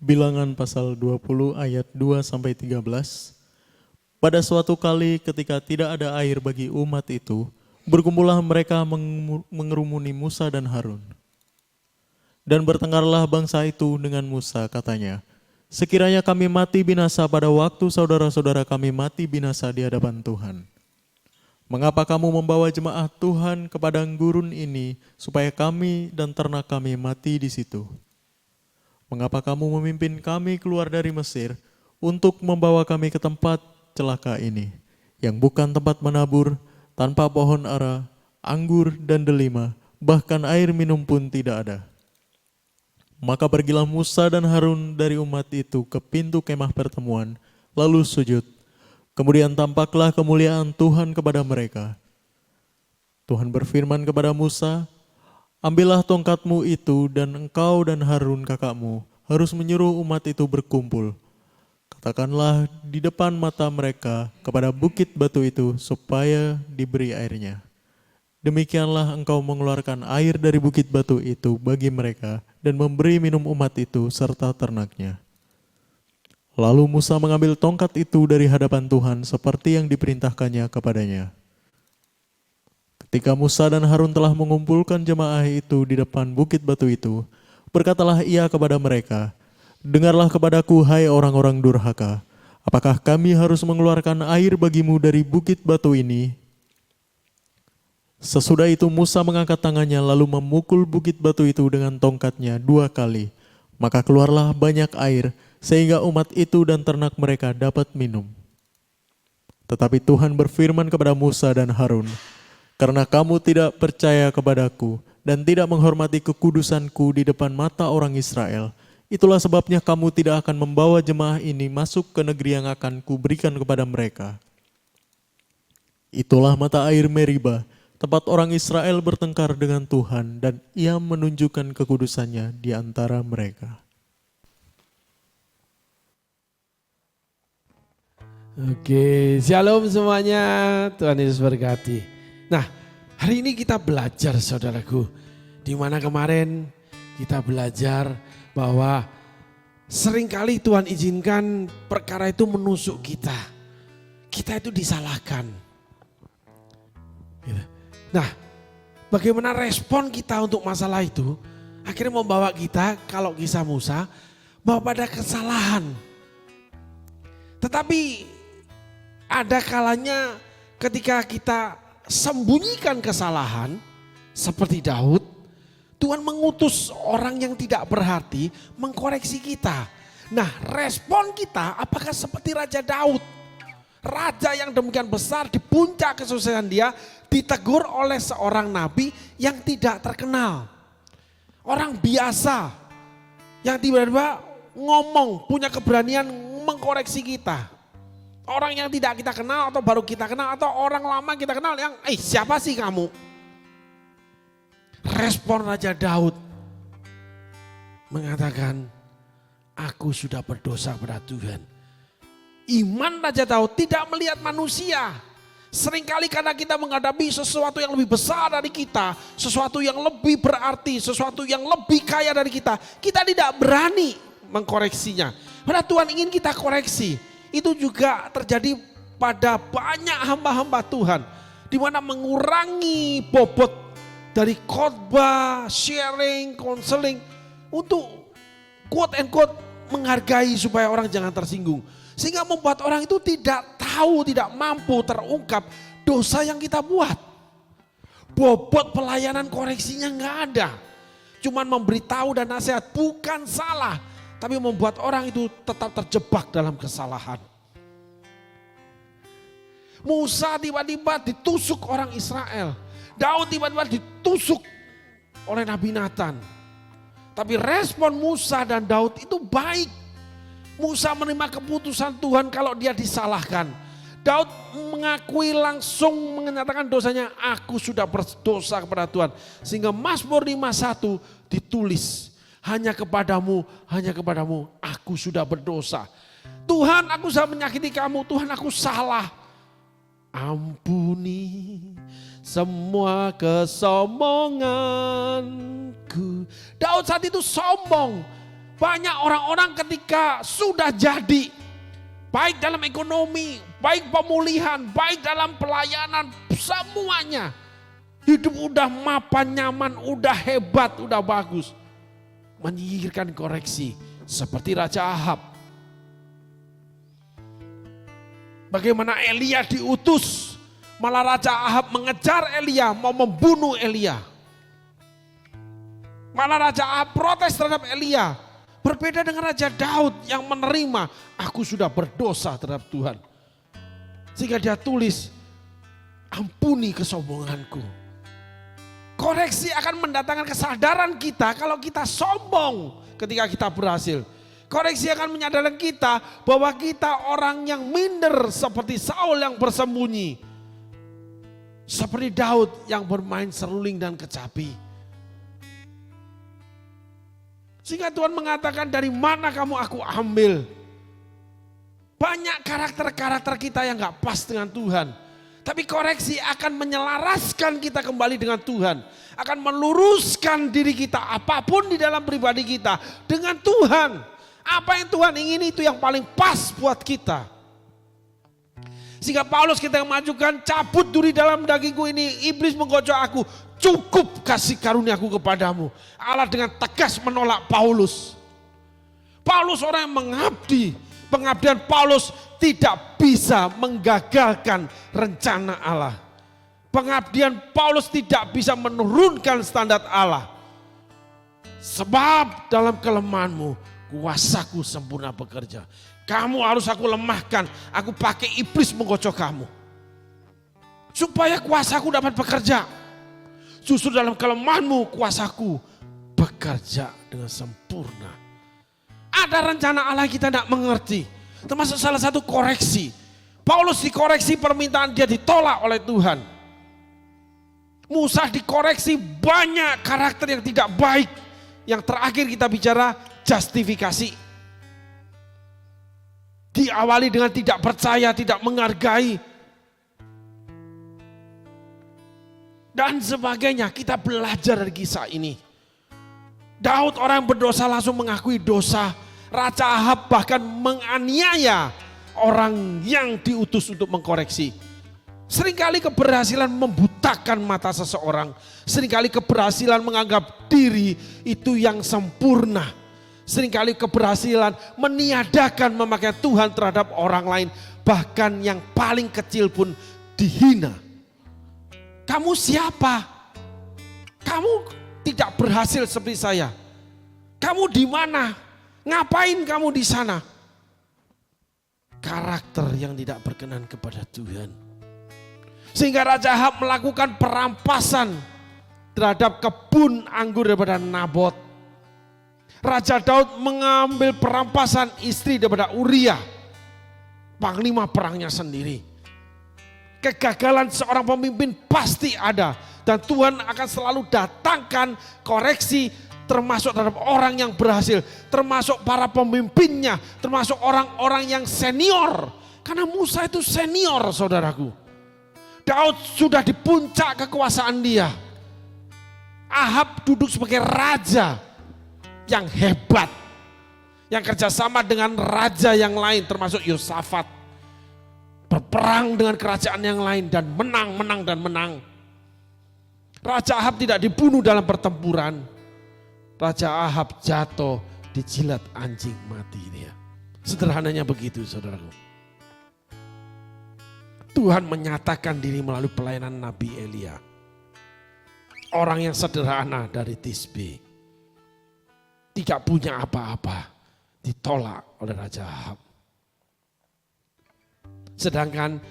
Bilangan pasal 20 ayat 2-13. Pada suatu kali ketika tidak ada air bagi umat itu, berkumpullah mereka mengerumuni Musa dan Harun. Dan bertengkarlah bangsa itu dengan Musa, katanya, sekiranya kami mati binasa pada waktu saudara-saudara kami mati binasa di hadapan Tuhan. Mengapa kamu membawa jemaah Tuhan ke padang gurun ini supaya kami dan ternak kami mati di situ? Mengapa kamu memimpin kami keluar dari Mesir untuk membawa kami ke tempat celaka ini, yang bukan tempat menabur, tanpa pohon ara, anggur dan delima, bahkan air minum pun tidak ada? Maka pergilah Musa dan Harun dari umat itu ke pintu kemah pertemuan, lalu sujud. Kemudian tampaklah kemuliaan Tuhan kepada mereka. Tuhan berfirman kepada Musa, ambillah tongkatmu itu dan engkau dan Harun kakakmu harus menyuruh umat itu berkumpul. Katakanlah di depan mata mereka kepada bukit batu itu supaya diberi airnya. Demikianlah engkau mengeluarkan air dari bukit batu itu bagi mereka dan memberi minum umat itu serta ternaknya. Lalu Musa mengambil tongkat itu dari hadapan Tuhan seperti yang diperintahkannya kepadanya. Ketika Musa dan Harun telah mengumpulkan jemaah itu di depan bukit batu itu, berkatalah ia kepada mereka, dengarlah kepadaku hai orang-orang durhaka, apakah kami harus mengeluarkan air bagimu dari bukit batu ini? Sesudah itu Musa mengangkat tangannya lalu memukul bukit batu itu dengan tongkatnya 2 kali, maka keluarlah banyak air sehingga umat itu dan ternak mereka dapat minum. Tetapi Tuhan berfirman kepada Musa dan Harun, karena kamu tidak percaya kepadaku dan tidak menghormati kekudusanku di depan mata orang Israel, itulah sebabnya kamu tidak akan membawa jemaah ini masuk ke negeri yang akan kuberikan kepada mereka. Itulah mata air Meriba, tempat orang Israel bertengkar dengan Tuhan dan ia menunjukkan kekudusannya di antara mereka. Oke, shalom semuanya, Tuhan Yesus berkati. Nah, hari ini kita belajar saudaraku, di mana kemarin kita belajar bahwa seringkali Tuhan izinkan perkara itu menusuk kita. Kita itu disalahkan. Nah, bagaimana respon kita untuk masalah itu? Akhirnya membawa kita, kalau kisah Musa, bahwa pada kesalahan. Tetapi ada kalanya ketika kita sembunyikan kesalahan seperti Daud, Tuhan mengutus orang yang tidak berhati mengkoreksi kita. Nah, respon kita apakah seperti Raja Daud? Raja yang demikian besar di puncak kesuksesan dia ditegur oleh seorang nabi yang tidak terkenal. Orang biasa yang tiba-tiba ngomong, punya keberanian mengkoreksi kita. Orang yang tidak kita kenal atau baru kita kenal atau orang lama kita kenal yang siapa sih kamu? Respon Raja Daud mengatakan, aku sudah berdosa pada Tuhan. Iman Raja Daud tidak melihat manusia. Seringkali karena kita menghadapi sesuatu yang lebih besar dari kita, sesuatu yang lebih berarti, sesuatu yang lebih kaya dari kita tidak berani mengkoreksinya. Padahal Tuhan ingin kita koreksi. Itu juga terjadi pada banyak hamba-hamba Tuhan, di mana mengurangi bobot dari khotbah, sharing, konseling untuk quote and quote menghargai supaya orang jangan tersinggung. Sehingga membuat orang itu tidak tahu, tidak mampu terungkap dosa yang kita buat. Bobot pelayanan koreksinya nggak ada. Cuman memberitahu dan nasihat bukan salah. Tapi membuat orang itu tetap terjebak dalam kesalahan. Musa tiba-tiba ditusuk orang Israel. Daud tiba-tiba ditusuk oleh Nabi Nathan. Tapi respon Musa dan Daud itu baik. Musa menerima keputusan Tuhan kalau dia disalahkan. Daud mengakui langsung menyatakan dosanya, aku sudah berdosa kepada Tuhan. Sehingga Mazmur 51 ditulis, hanya kepadamu aku sudah berdosa. Tuhan, aku sudah menyakiti kamu, Tuhan aku salah. Ampuni semua kesombonganku. Daud saat itu sombong. Banyak orang-orang ketika sudah jadi, baik dalam ekonomi, baik pemulihan, baik dalam pelayanan, semuanya. Hidup udah mapan, nyaman, udah hebat, udah bagus. Menyingkirkan koreksi seperti Raja Ahab. Bagaimana Elia diutus, malah Raja Ahab mengejar Elia, mau membunuh Elia. Malah Raja Ahab protes terhadap Elia. Berbeda dengan Raja Daud yang menerima, aku sudah berdosa terhadap Tuhan. Sehingga dia tulis, ampuni kesombonganku. Koreksi akan mendatangkan kesadaran kita kalau kita sombong ketika kita berhasil. Koreksi akan menyadarkan kita bahwa kita orang yang minder seperti Saul yang bersembunyi. Seperti Daud yang bermain seruling dan kecapi. Sehingga Tuhan mengatakan, dari mana kamu aku ambil. Banyak karakter-karakter kita yang gak pas dengan Tuhan. Tapi koreksi akan menyelaraskan kita kembali dengan Tuhan. Akan meluruskan diri kita apapun di dalam pribadi kita dengan Tuhan. Apa yang Tuhan ingin itu yang paling pas buat kita. Sehingga Paulus kita yang majukan, cabut duri dalam dagingku ini, iblis menggocok aku. Cukup kasih karuniaku kepadamu. Allah dengan tegas menolak Paulus. Paulus orang yang mengabdi. Pengabdian Paulus tidak bisa menggagalkan rencana Allah. Pengabdian Paulus tidak bisa menurunkan standar Allah. Sebab dalam kelemahanmu kuasaku sempurna bekerja. Kamu harus aku lemahkan. Aku pakai iblis menggocok kamu. Supaya kuasaku dapat bekerja. Justru dalam kelemahanmu kuasaku bekerja dengan sempurna. Ada rencana Allah yang kita tidak mengerti. Termasuk salah satu koreksi. Paulus dikoreksi, permintaan dia ditolak oleh Tuhan. Musa dikoreksi, banyak karakter yang tidak baik. Yang terakhir kita bicara justifikasi. Diawali dengan tidak percaya, tidak menghargai. Dan sebagainya, kita belajar dari kisah ini. Daud orang yang berdosa langsung mengakui dosa. Raja Ahab bahkan menganiaya orang yang diutus untuk mengkoreksi. Seringkali keberhasilan membutakan mata seseorang. Seringkali keberhasilan menganggap diri itu yang sempurna. Seringkali keberhasilan meniadakan memakai Tuhan terhadap orang lain. Bahkan yang paling kecil pun dihina. Kamu siapa? Kamu tidak berhasil seperti saya. Kamu di mana? Ngapain kamu di sana? Karakter yang tidak berkenan kepada Tuhan. Sehingga Raja Ahab melakukan perampasan terhadap kebun anggur daripada Nabot. Raja Daud mengambil perampasan istri daripada Uria, panglima perangnya sendiri. Kegagalan seorang pemimpin pasti ada. Dan Tuhan akan selalu datangkan koreksi termasuk terhadap orang yang berhasil. Termasuk para pemimpinnya. Termasuk orang-orang yang senior. Karena Musa itu senior saudaraku. Daud sudah di puncak kekuasaan dia. Ahab duduk sebagai raja yang hebat. Yang kerjasama dengan raja yang lain termasuk Yosafat. Berperang dengan kerajaan yang lain dan menang, menang, dan menang. Raja Ahab tidak dibunuh dalam pertempuran. Raja Ahab jatuh dijilat anjing mati dia. Sederhananya begitu saudaraku. Tuhan menyatakan diri melalui pelayanan Nabi Elia. Orang yang sederhana dari Tisbe. Tidak punya apa-apa. Ditolak oleh Raja Ahab. Sedangkan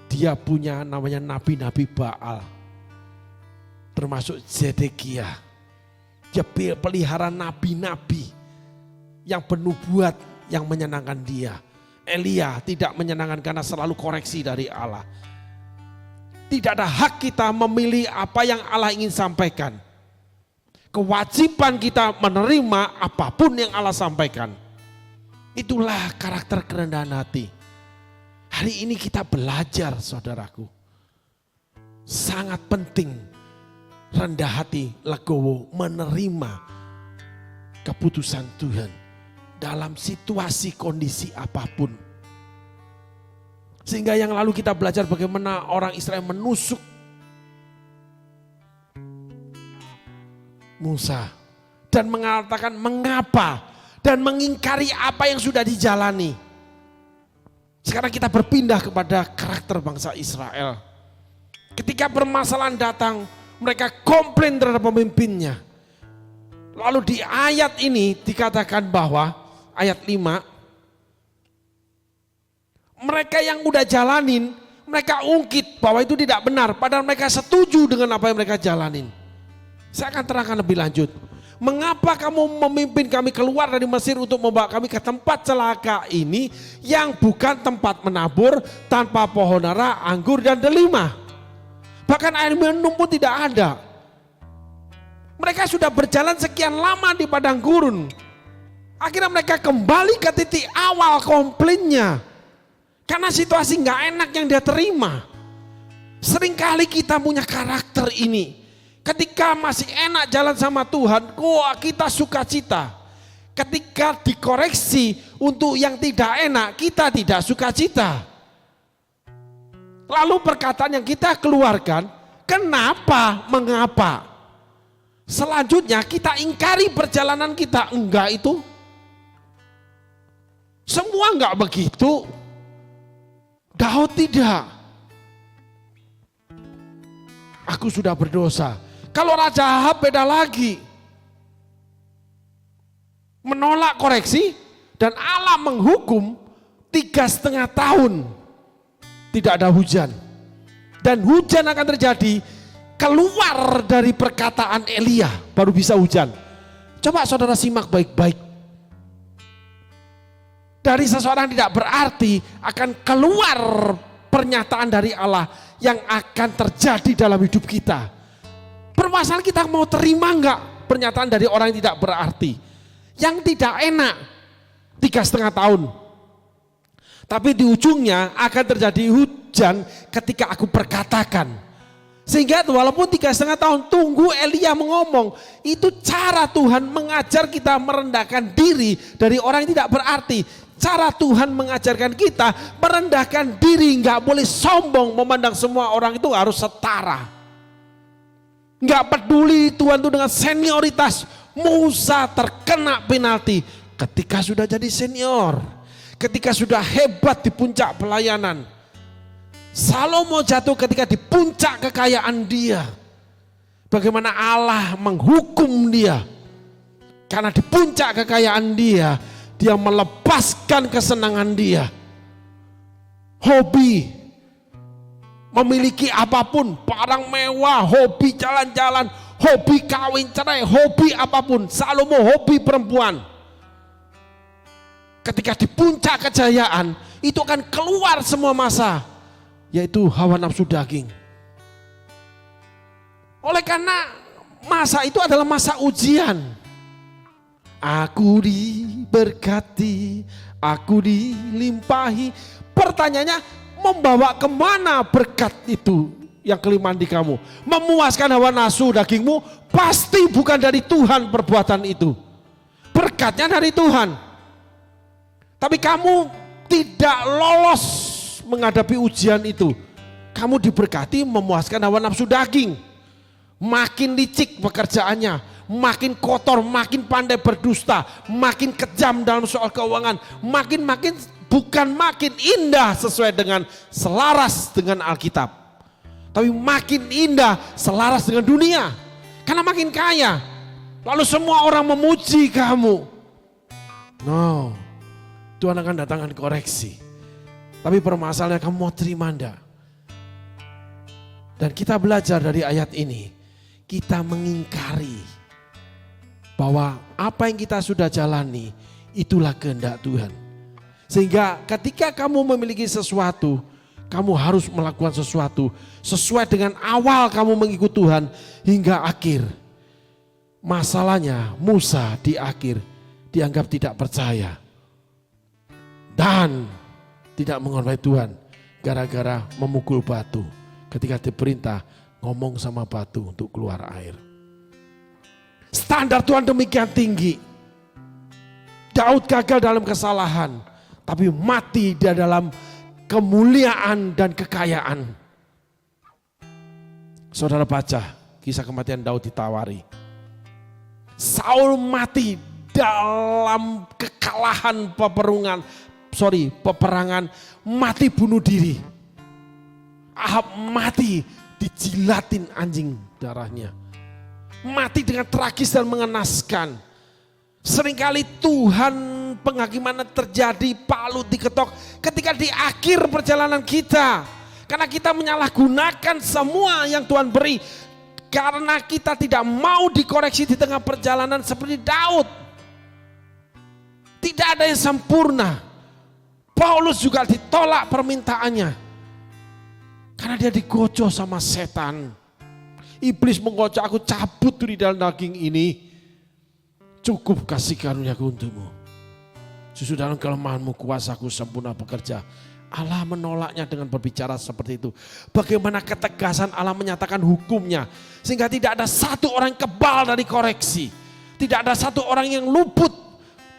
dia punya namanya nabi-nabi Baal. Termasuk Zedekiah. Dia pelihara nabi-nabi yang bernubuat yang menyenangkan dia. Elia tidak menyenangkan karena selalu koreksi dari Allah. Tidak ada hak kita memilih apa yang Allah ingin sampaikan. Kewajiban kita menerima apapun yang Allah sampaikan. Itulah karakter kerendahan hati. Hari ini kita belajar saudaraku. Sangat penting rendah hati, legowo, menerima keputusan Tuhan. dalam situasi kondisi apapun. Sehingga yang lalu kita belajar bagaimana orang Israel menusuk Musa dan mengatakan mengapa dan mengingkari apa yang sudah dijalani. Sekarang kita berpindah kepada karakter bangsa Israel. Ketika permasalahan datang, mereka komplain terhadap pemimpinnya. Lalu di ayat ini dikatakan bahwa ayat 5, mereka yang udah jalanin, mereka ungkit bahwa itu tidak benar, padahal mereka setuju dengan apa yang mereka jalanin. Saya akan terangkan lebih lanjut. Mengapa kamu memimpin kami keluar dari Mesir untuk membawa kami ke tempat celaka ini yang bukan tempat menabur, tanpa pohon ara, anggur dan delima. Bahkan air minum pun tidak ada. Mereka sudah berjalan sekian lama di padang gurun. Akhirnya mereka kembali ke titik awal komplainnya. Karena situasi nggak enak yang dia terima. Seringkali kita punya karakter ini. Ketika masih enak jalan sama Tuhan, kita sukacita. Ketika dikoreksi untuk yang tidak enak, kita tidak sukacita. Lalu perkataan yang kita keluarkan, kenapa, mengapa? Selanjutnya kita ingkari perjalanan kita, enggak itu. Semua enggak begitu. Daud tidak. Aku sudah berdosa. Kalau Raja Ahab beda lagi. Menolak koreksi dan Allah menghukum 3,5 tahun. Tidak ada hujan. Dan hujan akan terjadi keluar dari perkataan Elia baru bisa hujan. Coba saudara simak baik-baik. Dari seseorang tidak berarti akan keluar pernyataan dari Allah yang akan terjadi dalam hidup kita. Permasalahan kita mau terima enggak pernyataan dari orang yang tidak berarti. Yang tidak enak 3,5 tahun. Tapi di ujungnya akan terjadi hujan ketika aku perkatakan. Sehingga walaupun 3,5 tahun tunggu Elia mengomong, itu cara Tuhan mengajar kita merendahkan diri dari orang yang tidak berarti. Cara Tuhan mengajarkan kita merendahkan diri, nggak boleh sombong, memandang semua orang itu harus setara. Nggak peduli Tuhan itu dengan senioritas. Musa terkena penalti ketika sudah jadi senior, ketika sudah hebat di puncak pelayanan. Salomo jatuh ketika di puncak kekayaan dia. Bagaimana Allah menghukum dia. Karena di puncak kekayaan dia, dia melepaskan kesenangan dia. Hobi, memiliki apapun, barang mewah, hobi jalan-jalan, hobi kawin cerai, hobi apapun. Salomo hobi perempuan. Ketika di puncak kejayaan, itu akan keluar semua masa. Yaitu hawa nafsu daging. Oleh karena masa itu adalah masa ujian. Aku diberkati, aku dilimpahi. Pertanyaannya, membawa kemana berkat itu yang kelimpahan di kamu? Memuaskan hawa nafsu dagingmu? Pasti bukan dari Tuhan perbuatan itu. Berkatnya dari Tuhan. Tapi kamu tidak lolos menghadapi ujian itu. Kamu diberkati memuaskan hawa nafsu daging. Makin licik pekerjaannya, makin kotor, makin pandai berdusta, makin kejam dalam soal keuangan, makin bukan makin indah sesuai dengan selaras dengan Alkitab. Tapi makin indah selaras dengan dunia. Karena makin kaya. Lalu semua orang memuji kamu. No. Tuhan akan datangkan koreksi. Tapi permasalahannya kamu mau terima enggak? Dan kita belajar dari ayat ini. Kita mengingkari bahwa apa yang kita sudah jalani itulah kehendak Tuhan. Sehingga ketika kamu memiliki sesuatu, kamu harus melakukan sesuatu sesuai dengan awal kamu mengikut Tuhan hingga akhir. Masalahnya Musa di akhir dianggap tidak percaya dan tidak menghormati Tuhan gara-gara memukul batu ketika diperintah ngomong sama batu untuk keluar air. Standar Tuhan demikian tinggi. Daud gagal dalam kesalahan, tapi mati di dalam kemuliaan dan kekayaan. Saudara baca kisah kematian Daud ditawari. Saul mati dalam kekalahan peperangan, mati bunuh diri. Ahab mati dijilatin anjing darahnya. Mati dengan tragis dan mengenaskan. Seringkali Tuhan penghakiman terjadi, palu diketok ketika di akhir perjalanan kita. Karena kita menyalahgunakan semua yang Tuhan beri. Karena kita tidak mau dikoreksi di tengah perjalanan seperti Daud. Tidak ada yang sempurna. Paulus juga ditolak permintaannya. Karena dia digocok sama setan. Iblis menggocok, aku cabut di dalam daging ini. Cukup kasih karuniaku untukmu. Justru dalam kelemahanmu kuasaku sempurna bekerja. Allah menolaknya dengan berbicara seperti itu. Bagaimana ketegasan Allah menyatakan hukumnya. Sehingga tidak ada satu orang kebal dari koreksi. Tidak ada satu orang yang luput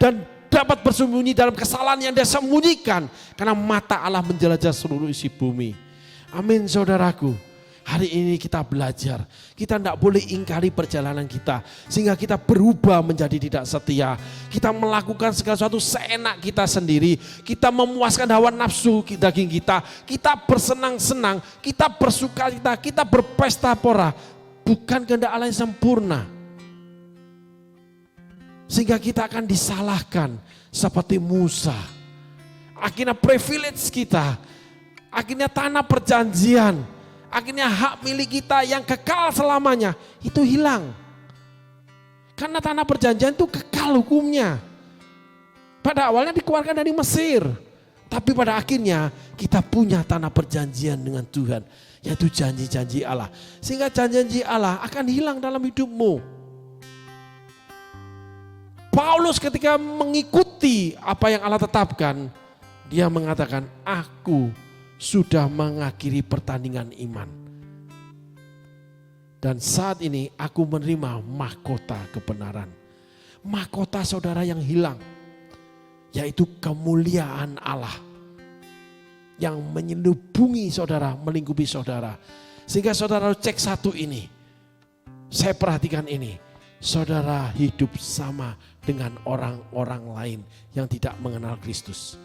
dan dapat bersembunyi dalam kesalahan yang dia sembunyikan. Karena mata Allah menjelajah seluruh isi bumi. Amin saudaraku. Hari ini kita belajar, kita tidak boleh ingkari perjalanan kita. Sehingga kita berubah menjadi tidak setia. Kita melakukan segala sesuatu seenak kita sendiri. Kita memuaskan hawa nafsu daging kita. Kita bersenang-senang, kita bersuka cita, kita berpesta pora. Bukan kehendak Allah yang sempurna. Sehingga kita akan disalahkan seperti Musa. Akhirnya privilege kita, akhirnya tanah perjanjian, akhirnya hak milik kita yang kekal selamanya itu hilang. Karena tanah perjanjian itu kekal hukumnya. Pada awalnya dikeluarkan dari Mesir. Tapi pada akhirnya kita punya tanah perjanjian dengan Tuhan. Yaitu janji-janji Allah. Sehingga janji-janji Allah akan hilang dalam hidupmu. Paulus ketika mengikuti apa yang Allah tetapkan. Dia mengatakan, aku sudah mengakhiri pertandingan iman. Dan saat ini aku menerima mahkota kebenaran. Mahkota saudara yang hilang. Yaitu kemuliaan Allah. Yang menyelubungi saudara, melingkupi saudara. Sehingga saudara cek satu ini. Saya perhatikan ini. Saudara hidup sama dengan orang-orang lain yang tidak mengenal Kristus.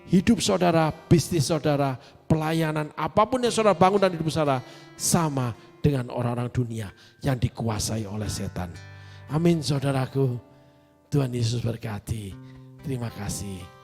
Hidup saudara, bisnis saudara, pelayanan, apapun yang saudara bangun dan hidup saudara sama dengan orang-orang dunia yang dikuasai oleh setan. Amin saudaraku. Tuhan Yesus berkati. Terima kasih.